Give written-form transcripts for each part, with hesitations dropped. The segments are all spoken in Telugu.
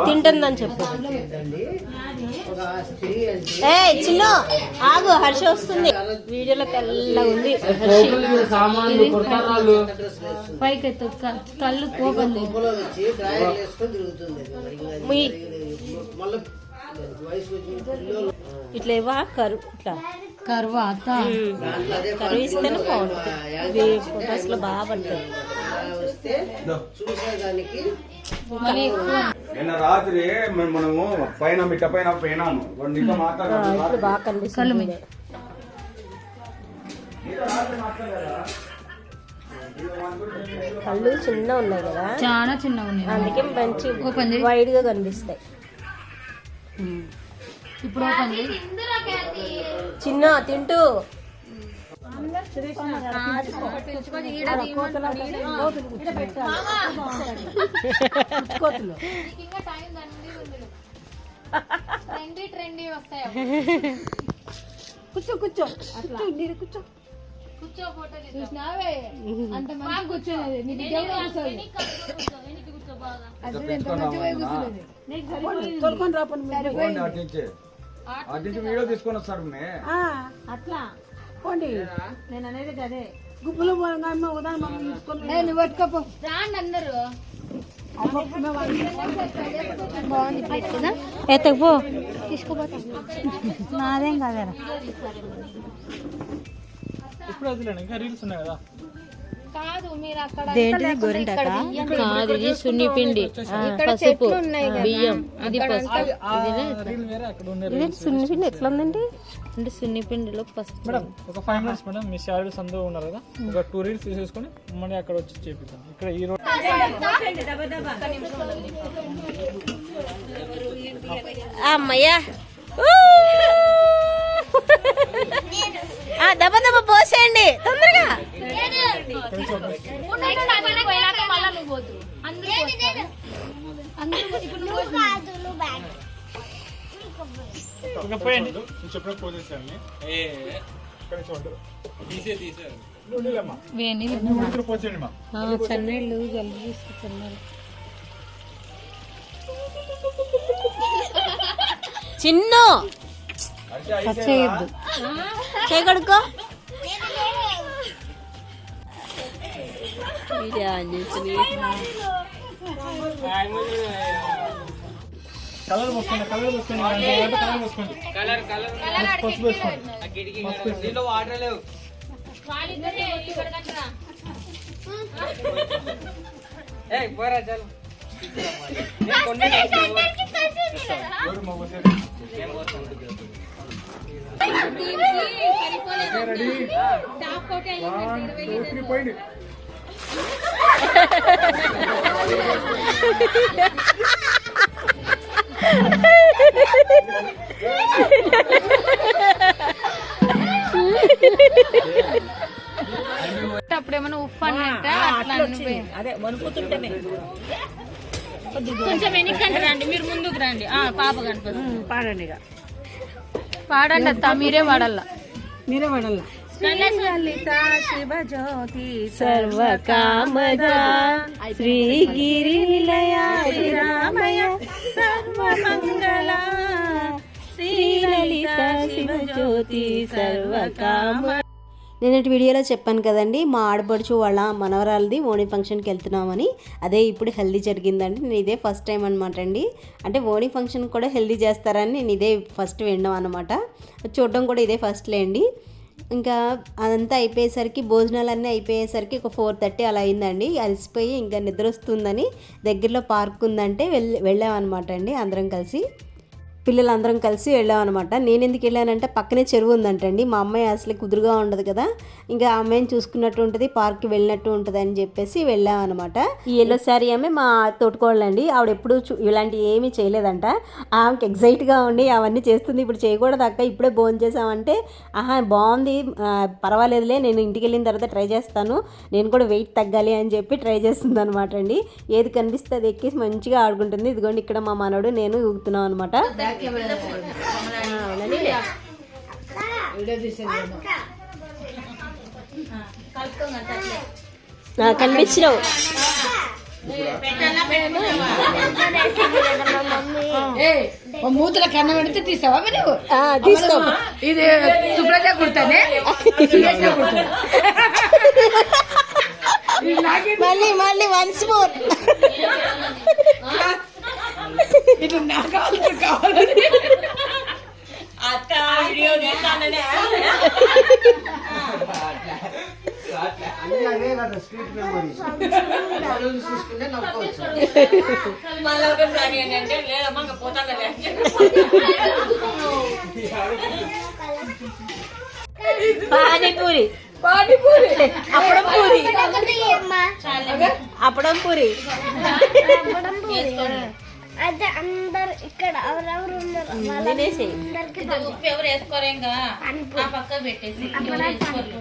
తింటుందని చెప్పు. ఏ చిన్న ఆగు, హర్ష వస్తుంది వీడియోలో తెల్లగా ఉంది. పైకి కళ్ళు కోపండి. ఇట్లా ఇవా కరువు, ఇట్లా కరువు కరువు ఇస్తేనే బాగుంటుంది. ఫొటోస్ లో బాగా పడుతుంది. నిన్న రాత్రి మనము పైన మిట్ట పైన పోయినాము. ఇప్పుడు బాగా కనిపిస్తుంది. కళ్ళు చిన్న ఉన్నాయి కదా, చాలా చిన్న ఉన్నాయి, అందుకే మంచి వైడ్ గా కనిపిస్తాయి. ఇప్పుడు చిన్న తింటూ కూర్చో కూర్చో కూర్చో కూర్చో. ఫోటో చూసినావే అంత మంచి కూర్చోలేదు. వీడియో తీసుకొని వస్తాడు అట్లా పోండి. నేను అనేది అదే గుప్పులు ఉదాహరణ పట్టుకోపో రాండి అందరూ. ఎత్తకపో తీసుకోపోతా, నాదేం కాదేరా. ఇప్పుడు వదిలేండి, ఇంకా రీల్స్ ఉన్నాయి కదా. కాదు మీరు అక్కడ కాదు, ఇది సున్నిపిండి, పసుపు, బియ్యం, ఇది సున్నిపిండి. ఎట్లా ఉందండి అంటే సున్నిపిండిలో పసుపు. మేడం ఒక 5 minutes మేడం, మీ శారీస్ అందరూ ఉన్నారు కదా, ఒక 2 reels తీసేసుకొని మళ్ళీ అక్కడ వచ్చి చేపిద్దాం. ఇక్కడ ఈ రోడ్ అమ్మయ్యా దెబ్బ దెబ్బ పోసేయండి తొందరగా. చన్నీళ్ళు జల్దీ తీసుకున్నారు. చిన్న చేయొద్దు, చేయగడుకో. కలర్ పోసుకోండి, కలర్ పోసుకోండి, కలర్ పోసుకోండి, పసుపు వేసుకోండి. దీంట్లో వాటర్ లేవు. పోరా చాలు. అప్పుడేమన్నా ఉప్పు అన్నట్టు అదే వణుకుతుంటేనే. కొంచెం వెనక్కి రండి, మీరు ముందుకు రండి. పాప కనిపిస్తుంది. పాడండి, ఇక పాడండి అత్త, మీరే పాడాల, మీరే పాడాల. లలిత శివజ్యోతి సర్వకామదా శ్రీగిరి నిలయ రామయ సర్వమంగళ శ్రీలలిత శివజ్యోతి సర్వకామ. నేనటి వీడియోలో చెప్పాను కదండి, మా ఆడపడుచు వాళ్ళ మనవరాలది ఓణి ఫంక్షన్కి వెళ్తున్నామని. అదే ఇప్పుడు హెల్దీ జరిగిందండి. నేను ఇదే ఫస్ట్ టైం అనమాట అండి. అంటే ఓణి ఫంక్షన్ కూడా హెల్దీ చేస్తారని నేను ఇదే ఫస్ట్ వినడం అనమాట. చూడడం కూడా ఇదే ఫస్ట్లే అండి. ఇంకా అదంతా అయిపోయేసరికి, భోజనాలన్నీ అయిపోయేసరికి ఒక 4:30 అలా అయిందండి. అలసిపోయి ఇంకా నిద్ర వస్తుందని దగ్గరలో పార్క్ ఉందంటే వెళ్ళామన్నమాట అండి. అందరం కలిసి, పిల్లలందరం కలిసి వెళ్ళామన్నమాట. నేను ఎందుకు వెళ్ళానంటే పక్కనే చెరువు ఉందంటండి. మా అమ్మాయి అసలు కుదురుగా ఉండదు కదా, ఇంకా ఆ అమ్మాయిని చూసుకున్నట్టు ఉంటుంది, పార్క్కి వెళ్ళినట్టు ఉంటుంది అని చెప్పేసి వెళ్ళామన్నమాట. ఈ ఎల్లో శారీ ఆమె మా తోడుకోవాలండి. ఆవిడ ఎప్పుడు ఇలాంటివి ఏమీ చేయలేదంట. ఆమెకి ఎగ్జైట్గా ఉండి అవన్నీ చేస్తుంది. ఇప్పుడు చేయకూడదు అక్క, ఇప్పుడే భోజనం చేసామంటే బాగుంది, పర్వాలేదులే, నేను ఇంటికి వెళ్ళిన తర్వాత ట్రై చేస్తాను, నేను కూడా వెయిట్ తగ్గాలి అని చెప్పి ట్రై చేస్తుంది అనమాట అండి. ఏది కనిపిస్తే అది ఎక్కేసి మంచిగా ఆడుకుంటుంది. ఇదిగోండి ఇక్కడ మా మనవడు నేను ఊగుతున్నాం అనమాట. కనిపించినావు. మూతల కన్నం పెడితే తీసావా నువ్వు? తీస్తాం. ఇది సుప్రజ కుడతానే. మళ్ళీ మళ్ళీ వన్స్ మోర్. ఇది నా కావాలి. అక్క వీడియో తీస్తాననే మళ్ళీ ఒకసారి ఏంటంటే లేదమ్మా ఇంకా పోతాను. పానీపూరి, పానీపూరి, అప్పడం పూరి, అప్పడం పూరి. అదే అందరు ఇక్కడ ఎవరెవరు ఉన్నారు తినేసేయ్. ఉప్పు ఎవరు వేసుకోరు ఇంకా ఆ పక్క పెట్టేసి ఎవరు వేసుకోరు.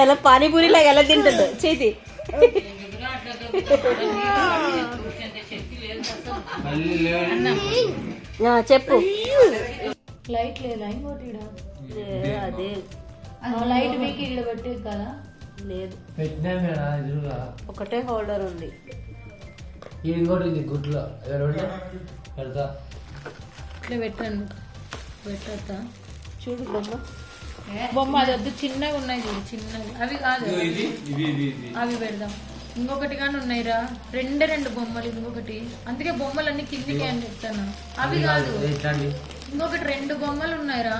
ఎలా పానీపూరిలా ఎలా తింటుందో చేతి. చెప్పు. లైట్ లేదా ఇంకోటి అదే లైట్ మీకు ఇల్లు పెట్టేది కదా. లేదు, ఒకటే హోల్డర్ ఉంది. ఇంకోటి ఇది గుడ్లో పెడతా. ఇట్లా పెట్టండి, పెట్టద్దా? చూడు బొమ్మ. బొమ్మ అది వద్దు, చిన్నగా ఉన్నాయి చూడు, చిన్నవి అవి కాదు, అవి పెడదాం. ఇంకొకటి కానీ ఉన్నాయిరా, రెండు బొమ్మలు. ఇంకొకటి అందుకే బొమ్మలన్నీ కిందికి అని చెప్తాను. అవి కాదు, ఇంకొకటి 2 బొమ్మలు ఉన్నాయిరా.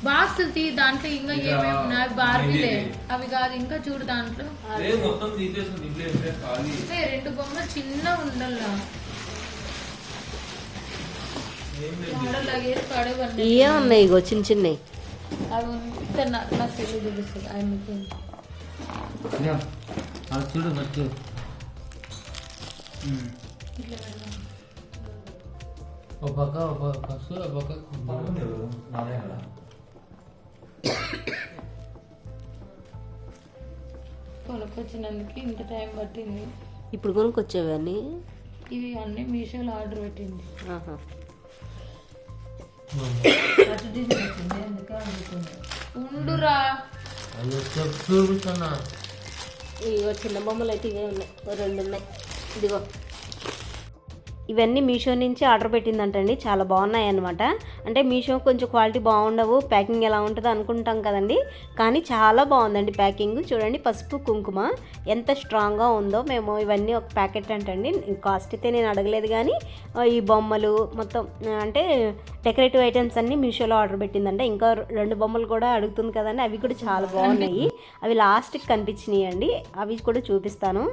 బాక్సులు తీ, దాంట్లో ఇంకా ఏమేమి ఉన్నాయి. అవి బార్బీలే, అవి కాదు. ఇంకా చూడు దాంట్లో 2 బొమ్మలు చిన్న ఉండాలా. ఇవే ఉన్నాయి, ఇగో చిన్న చిన్నవి. అవి ఉంటే నా సెల్లు తెలుస్తుంది. అవి మీకు చూడు ఫస్ట్. ఒక పక్క ఫస్ట్, ఒక పక్క కొనుక్కొచ్చినందుకు ఇంత టైం పట్టింది. ఇప్పుడు కొనుక్కొచ్చేవి అన్నీ. ఇవి అన్నీ మీషోలో ఆర్డర్ పెట్టింది. ఉండురా, చూపిస్తున్నా. ఇగో చిన్న బొమ్మలు అయితే ఇవే ఉన్నాయి, 2 ఉన్నాయి. ఇదిగో ఇవన్నీ మీషో నుంచి ఆర్డర్ పెట్టిందంటండి. చాలా బాగున్నాయి అన్నమాట. అంటే మీషో కొంచెం క్వాలిటీ బాగుండవు, ప్యాకింగ్ ఎలా ఉంటుందో అనుకుంటాం కదండి, కానీ చాలా బాగుందండి ప్యాకింగ్. చూడండి, పసుపు కుంకుమ ఎంత స్ట్రాంగ్గా ఉందో. మేము ఇవన్నీ ఒక ప్యాకెట్ అంటండి, కాస్ట్ అయితే నేను అడగలేదు, కానీ ఈ బొమ్మలు మొత్తం అంటే డెకరేటివ్ ఐటమ్స్ అన్నీ మీషోలో ఆర్డర్ పెట్టిందంట. ఇంకా 2 బొమ్మలు కూడా అడుగుతుంది కదండి, అవి కూడా చాలా బాగున్నాయి. అవి లాస్ట్కి కనిపించినాయి అండి, అవి కూడా చూపిస్తాను.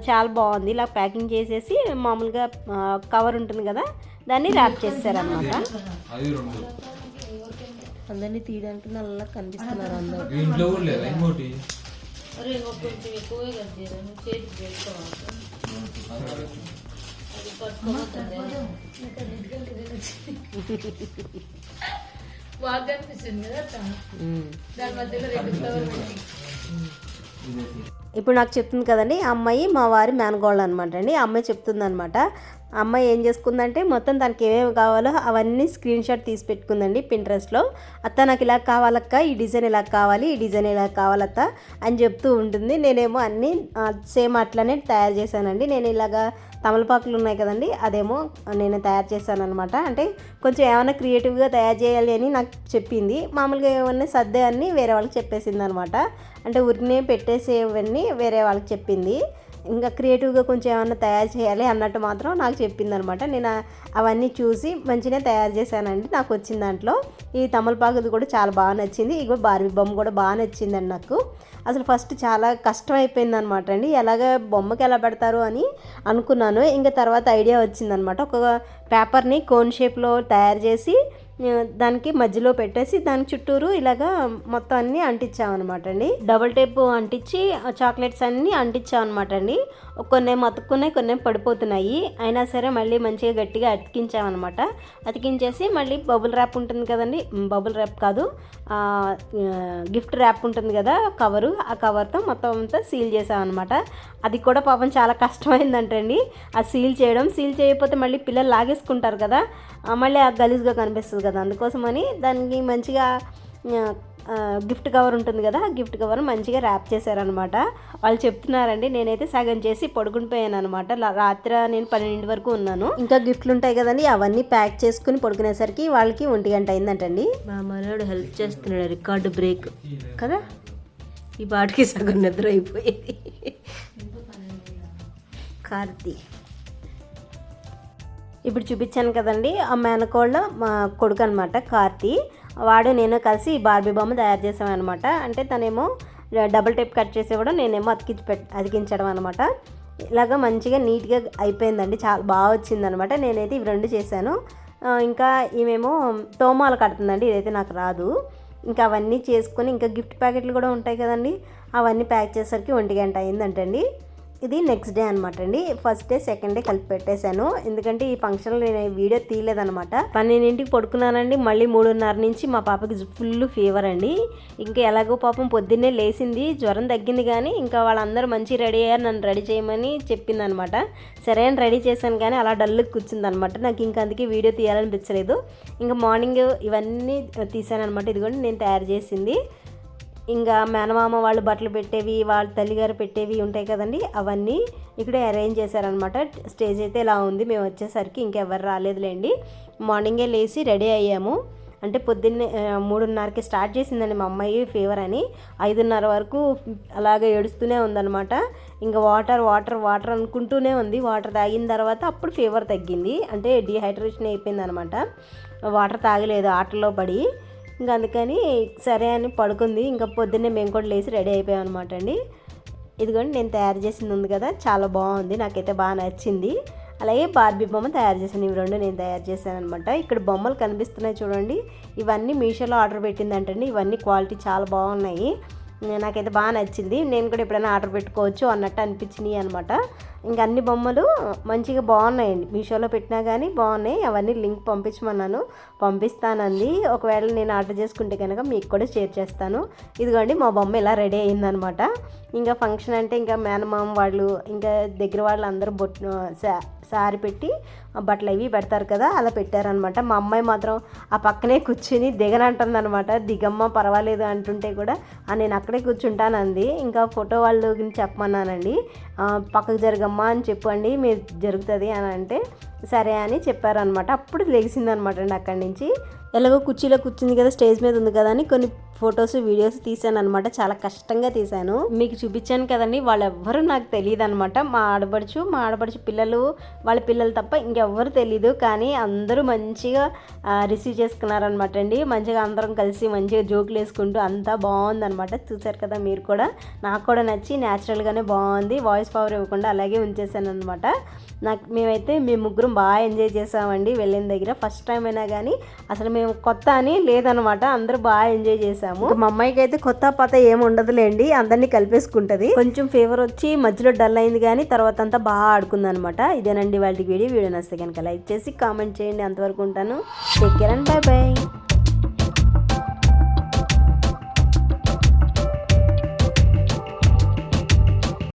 చాలా బాగుంది. ఇలా ప్యాకింగ్ చేసేసి మామూలుగా కవర్ ఉంటుంది కదా, దాన్ని ర్యాప్ చేస్తారనమాట. అందరినీ తీయడానికి నల్ల కనిపిస్తున్నారు అందరూ. కొంచెం ఎక్కువే కదా, నువ్వు చేతికి చేసుకోవాలి. అది పట్టుకోబోతుంది బాగా కనిపిస్తుంది కదా. దాని మధ్యలో 2 ఫ్లవర్ పెట్టి. ఇప్పుడు నాకు చెప్తుంది కదండి, ఆ అమ్మాయి మా వారి మేనగోళ్ళు అనమాట అండి. ఆ అమ్మాయి చెప్తుంది అనమాట. ఆ అమ్మాయి ఏం చేసుకుందంటే మొత్తం తనకి ఏమేమి కావాలో అవన్నీ స్క్రీన్ షాట్ తీసి పెట్టుకుందండి పింట్రెస్ట్లో. అత్త నాకు ఇలా కావాలక్క, ఈ డిజైన్ ఇలా కావాలి, ఈ డిజైన్ ఇలా కావాలత్త అని చెప్తూ ఉంటుంది. నేనేమో అన్నీ సేమ్ అట్లనే తయారు చేశానండి. నేను ఇలాగా తమలపాకులు ఉన్నాయి కదండి, అదేమో నేను తయారు చేశాను అనమాట. అంటే కొంచెం ఏమైనా క్రియేటివ్గా తయారు చేయాలి అని నాకు చెప్పింది. మామూలుగా ఏమన్నా సర్దే అన్నీ వేరే వాళ్ళకి చెప్పేసింది అనమాట. అంటే ఉరినే పెట్టేసేవన్నీ వేరే వాళ్ళకి చెప్పింది. ఇంకా క్రియేటివ్గా కొంచెం ఏమన్నా తయారు చేయాలి అన్నట్టు మాత్రం నాకు చెప్పింది అనమాట. నేను అవన్నీ చూసి మంచిగా తయారు చేశానండి. నాకు వచ్చిన దాంట్లో ఈ తమలపాకుది కూడా చాలా బాగా నచ్చింది. ఇగో బార్బీ బొమ్మ కూడా బాగా నచ్చిందండి నాకు. అసలు ఫస్ట్ చాలా కష్టం అయిపోయింది అనమాట అండి, ఎలాగ బొమ్మకి ఎలా పెడతారు అని అనుకున్నాను. ఇంకా తర్వాత ఐడియా వచ్చిందనమాట. ఒక పేపర్ని కోన్ షేప్లో తయారు చేసి దానికి మధ్యలో పెట్టేసి దాని చుట్టూరు ఇలాగా మొత్తం అన్నీ అంటించామన్నమాట అండి. డబుల్ టేప్ అంటించి చాక్లెట్స్ అన్నీ అంటించామన్నమాట అండి. కొన్ని అతుక్కున్నాయి, కొన్ని పడిపోతున్నాయి. అయినా సరే మళ్ళీ మంచిగా గట్టిగా అతికించామన్నమాట. అతికించేసి మళ్ళీ బబుల్ ర్యాప్ ఉంటుంది కదండి, బబుల్ ర్యాప్ కాదు, గిఫ్ట్ ర్యాప్ ఉంటుంది కదా కవరు, ఆ కవర్తో మొత్తం అంతా సీల్ చేసామన్నమాట. అది కూడా పాపం చాలా కష్టమైందంటండి ఆ సీల్ చేయకపోతే మళ్ళీ పిల్లలు లాగేసుకుంటారు కదా, మళ్ళీ ఆ గలీజ్గా కనిపిస్తుంది కదా, అందుకోసమని దానికి మంచిగా గిఫ్ట్ కవర్ ఉంటుంది కదా, ఆ గిఫ్ట్ కవర్ మంచిగా ర్యాప్ చేశారనమాట. వాళ్ళు చెప్తున్నారండి, నేనైతే సగం చేసి పడుకుని పోయాను అనమాట. రాత్రి నేను 12 వరకు ఉన్నాను. ఇంకా గిఫ్ట్లు ఉంటాయి కదండి, అవన్నీ ప్యాక్ చేసుకుని పడుకునేసరికి వాళ్ళకి 1 గంట అయిందంటండి. మా మనోడు హెల్ప్ చేస్తున్నాడు, రికార్డు బ్రేక్ కదా, ఈ పాటికి సగం నిద్ర అయిపోయేది. కార్తీ ఇప్పుడు చూపించాను కదండి, ఆ మేనకోళ్ళ మా కొడుకు అనమాట కార్తీ. వాడు నేను కలిసి ఈ బార్బీ బొమ్మ తయారు చేసామన్నమాట. అంటే తనేమో డబుల్ టేప్ కట్ చేసి కూడా నేనేమో అతికించడం అనమాట. ఇలాగ మంచిగా నీట్గా అయిపోయిందండి, చాలా బాగా వచ్చిందనమాట. నేనైతే ఇవి 2 చేశాను. ఇంకా ఈమెమో తోమాలు కడుతుందండి, ఇదైతే నాకు రాదు. ఇంకా అవన్నీ చేసుకొని ఇంకా గిఫ్ట్ ప్యాకెట్లు కూడా ఉంటాయి కదండి, అవన్నీ ప్యాక్ చేసేసరికి 1 గంట అయిందంటండి. ఇది నెక్స్ట్ డే అనమాట అండి. ఫస్ట్ డే సెకండ్ డే కలిపి పెట్టేశాను, ఎందుకంటే ఈ ఫంక్షన్లో నేను వీడియో తీయలేదనమాట. 12ంటికి పడుకున్నానండి. మళ్ళీ 3:30 నుంచి మా పాపకి ఫుల్ ఫీవర్ అండి. ఇంకా ఎలాగో పాపం పొద్దున్నే లేచింది, జ్వరం తగ్గింది, కానీ ఇంకా వాళ్ళందరూ మంచి రెడీ అయ్యారు, నన్ను రెడీ చేయమని చెప్పింది అనమాట. సరే అని రెడీ చేశాను, కానీ అలా డల్కి కూర్చుంది అనమాట. నాకు ఇంకా అందుకే వీడియో తీయాలనిపించలేదు. ఇంకా మార్నింగ్ ఇవన్నీ తీసాను అనమాట. ఇదిగోండి నేను తయారు చేసింది. ఇంకా మేనమామ వాళ్ళు బట్టలు పెట్టేవి, వాళ్ళ తల్లిగారు పెట్టేవి ఉంటాయి కదండి, అవన్నీ ఇక్కడే అరేంజ్ చేశారనమాట. స్టేజ్ అయితే ఇలా ఉంది. మేము వచ్చేసరికి ఇంకెవరు రాలేదులేండి. మార్నింగే లేచి రెడీ అయ్యాము. అంటే పొద్దున్నే 3:30కి స్టార్ట్ చేసిందండి మా అమ్మాయి ఫీవర్ అని. 5:30 వరకు అలాగే ఏడుస్తూనే ఉందన్నమాట. ఇంకా వాటర్ అనుకుంటూనే ఉంది. వాటర్ తాగిన తర్వాత అప్పుడు ఫీవర్ తగ్గింది, అంటే డీహైడ్రేషన్ అయిపోయింది అనమాట. వాటర్ తాగలేదు ఆటల్లో పడి. ఇంకా అందుకని సరే అని పడుకుంది. ఇంకా పొద్దున్నే మేము కూడా లేచి రెడీ అయిపోయాం అనమాట అండి. ఇదిగోండి నేను తయారు చేసింది ఉంది కదా, చాలా బాగుంది, నాకైతే బాగా నచ్చింది. అలాగే బార్బీ బొమ్మ తయారు చేశాను, ఇవి 2 నేను తయారు చేశాను అనమాట. ఇక్కడ బొమ్మలు కనిపిస్తున్నాయి చూడండి, ఇవన్నీ మీషోలో ఆర్డర్ పెట్టిందంటండి. ఇవన్నీ క్వాలిటీ చాలా బాగున్నాయి, నాకైతే బాగా నచ్చింది. నేను కూడా ఎప్పుడైనా ఆర్డర్ పెట్టుకోవచ్చు అన్నట్టు అనిపించినాయి అనమాట. ఇంకా అన్ని బొమ్మలు మంచిగా బాగున్నాయండి, మీషోలో పెట్టినా కానీ బాగున్నాయి. అవన్నీ లింక్ పంపిస్తానండి. ఒకవేళ నేను ఆర్డర్ చేసుకుంటే కనుక మీకు కూడా షేర్ చేస్తాను. ఇదిగోండి మా బొమ్మ ఇలా రెడీ అయిందనమాట. ఇంకా ఫంక్షన్ అంటే ఇంకా మేనమామ వాళ్ళు ఇంకా దగ్గర వాళ్ళు అందరూ సారీ పెట్టి బట్టలు అవి పెడతారు కదా, అలా పెట్టారనమాట. మా అమ్మాయి మాత్రం ఆ పక్కనే కూర్చుని దిగనంటుందనమాట. దిగమ్మ పర్వాలేదు అంటుంటే కూడా నేను అక్కడే కూర్చుంటానంది. ఇంకా ఫోటో వాళ్ళు చెప్పమన్నానండి, పక్కకు జరగమ్మా అని చెప్పండి, మీరు జరుగుతుంది అని అంటే సరే అని చెప్పారనమాట. అప్పుడు లెగిసిందనమాట అండి అక్కడి నుంచి. ఎలాగో కుర్చీలో కూర్చుంది కదా, స్టేజ్ మీద ఉంది కదా అని కొన్ని ఫొటోస్ వీడియోస్ తీసాను అనమాట. చాలా కష్టంగా తీశాను, మీకు చూపించాను కదండి. వాళ్ళెవ్వరూ నాకు తెలియదు అనమాట. మా ఆడపడుచు పిల్లలు, వాళ్ళ పిల్లలు తప్ప ఇంకెవ్వరు తెలీదు. కానీ అందరూ మంచిగా రిసీవ్ చేసుకున్నారనమాట అండి. మంచిగా అందరం కలిసి మంచిగా జోకులు వేసుకుంటూ అంతా బాగుందనమాట. చూసారు కదా మీరు కూడా, నాకు కూడా నచ్చి న్యాచురల్గానే బాగుంది. వాయిస్ పవర్ ఇవ్వకుండా అలాగే ఉంచేసాను అనమాట. మేమైతే మేము ముగ్గురం బాగా ఎంజాయ్ చేసామండి వెళ్ళిన దగ్గర. ఫస్ట్ టైం అయినా కానీ అసలు మేము కొత్త అని లేదనమాట, అందరూ బాగా ఎంజాయ్ చేసాము. మా అమ్మాయికి అయితే కొత్త పాత ఏమి ఉండదులేండి, అందరినీ కలిపేసుకుంటది. కొంచెం ఫీవర్ వచ్చి మధ్యలో డల్ అయింది, కానీ తర్వాత అంతా బాగా ఆడుకుంది అనమాట. ఇదేనండి వాళ్ళ వీడియో నచ్చితే కనుక లైక్ చేసి కామెంట్ చేయండి. అంతవరకు ఉంటాను. Take care and by by.